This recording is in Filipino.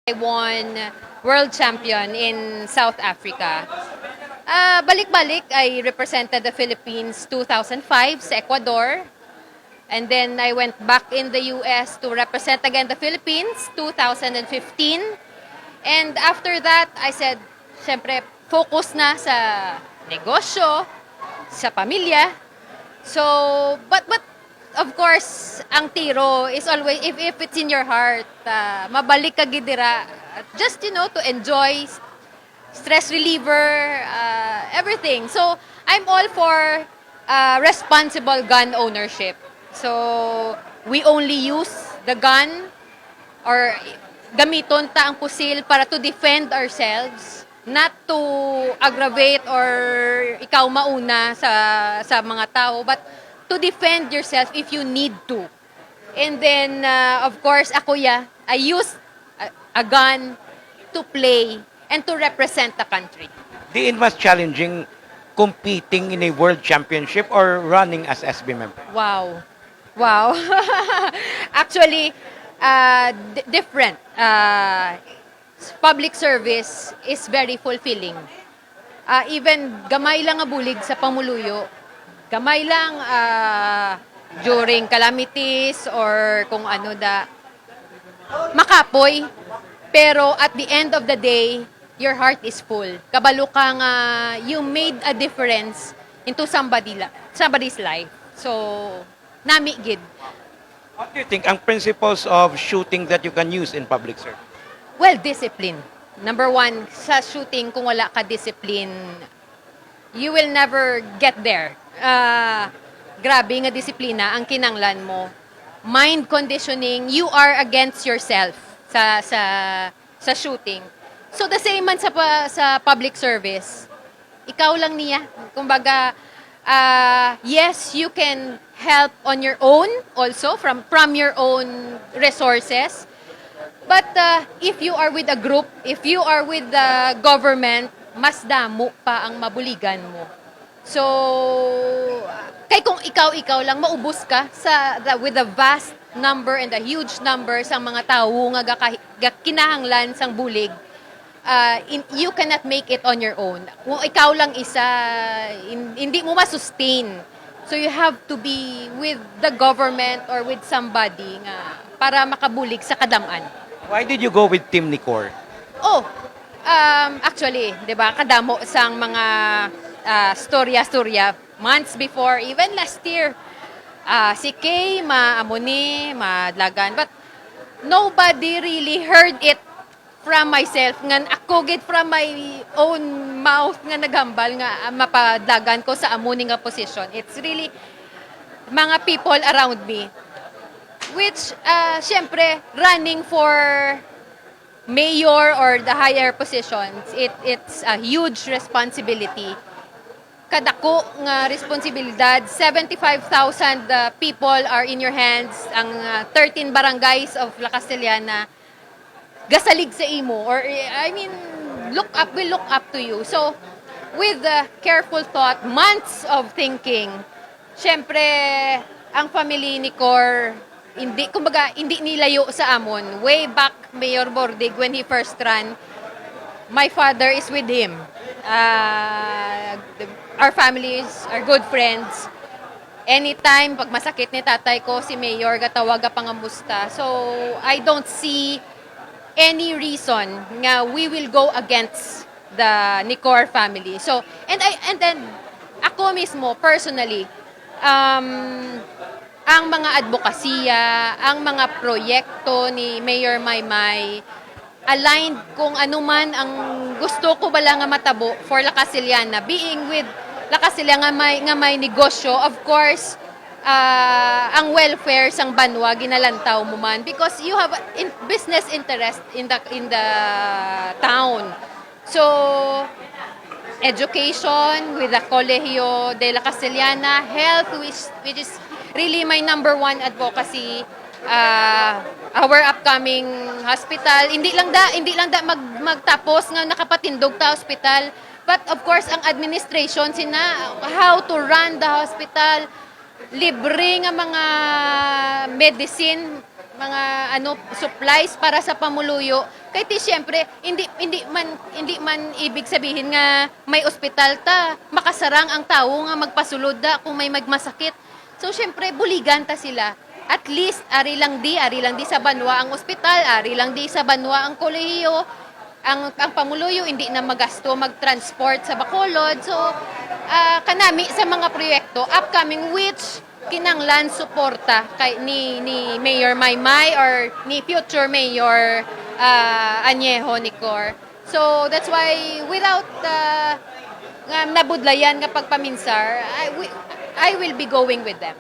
I won world champion in South Africa. Balik-balik, I represented the Philippines 2005 sa Ecuador. And then I went back in the US to represent again the Philippines 2015. And after that, I said, syempre, focus na sa negosyo, sa pamilya. So, but of course, ang tiro is always, if it's in your heart, mabalik ka gidira, just, to enjoy, stress reliever, everything. So, I'm all for responsible gun ownership. So, we only use the gun or gamiton ta ang pusil para to defend ourselves, not to aggravate or ikaw mauna sa mga tao, but to defend yourself if you need to. And then, of course, I use a gun to play and to represent the country. Di it was challenging competing in a world championship or running as SB member? Wow. Wow. Actually, different. Public service is very fulfilling. Even gamay lang nga bulig sa pamuluyo, gamay lang during calamities or kung ano makapoy. Pero at the end of the day, your heart is full. Kabalo ka nga, you made a difference into somebody's life. So, nami gid. What do you think ang principles of shooting that you can use in public service? Well, discipline. Number one, sa shooting, kung wala ka discipline, you will never get there. Grabe nga disiplina ang kinanglan mo. Mind conditioning, you are against yourself sa shooting. So the same man sa public service. Ikaw lang niya. Kumbaga, yes, you can help on your own also from your own resources. But if you are with a group, if you are with the government, mas damo pa ang mabuligan mo. So, kay kung ikaw lang, maubos ka with the vast number and the huge number sa mga tao nga kinahanglan sang bulig, you cannot make it on your own. Kung ikaw lang isa, hindi mo ma-sustain. So you have to be with the government or with somebody nga para makabulig sa kadaman. Why did you go with Team Nicor? Actually, 'di ba, kadamo sang mga storya months before, even last year. Si Kay, maamuni, madlagan, but nobody really heard it from myself nga ako gid from my own mouth nga naghambal nga mapadlagan ko sa amuni nga position. It's really mga people around me, which syempre running for mayor or the higher positions, it's a huge responsibility. Kadako nga responsibilidad, 75,000 people are in your hands. Ang 13 barangays of La Castellana gasalig sa imo, or will look up to you. So with careful thought, months of thinking, syempre ang family ni Cor hindi nilayo sa amon. Way back Mayor Bordig when he first ran, my father is with him. Our families are good friends. Anytime pag masakit ni tatay ko, si Mayor gatawag ka pangamusta. So I don't see any reason nga we will go against the Nicor family. So and then ako mismo personally, ang mga advokasya, ang mga proyekto ni Mayor Maymay, aligned kung ano man ang gusto ko bala nga matabo for La Castellana. Being with La Castellana nga may negosyo, of course, ang welfare sang banwa ginalantaw mo man because you have business interest in the town. So, education with the Colegio de La Castellana, health which is really my number one advocacy, our upcoming hospital. Hindi lang da magtapos nga nakapatindog ta hospital, but of course ang administration how to run the hospital, libre nga mga medicine mga supplies para sa pamuluyo. Kay ti siyempre hindi man ibig sabihin nga may ospital ta makasarang ang tao nga magpasulod da kung may magmasakit. So siyempre buligan ta sila. At least ari lang di sa Banwa ang ospital, ari lang di sa Banwa ang kolehiyo. Ang pamuluyo hindi na magasto mag-transport sa Bacolod. So kanami sa mga proyekto upcoming which kinanglan suporta kay ni Mayor Maymay or ni future Mayor Añejo Nicor. So that's why without nga nabudlayan nga pagpaminsar, I will be going with them.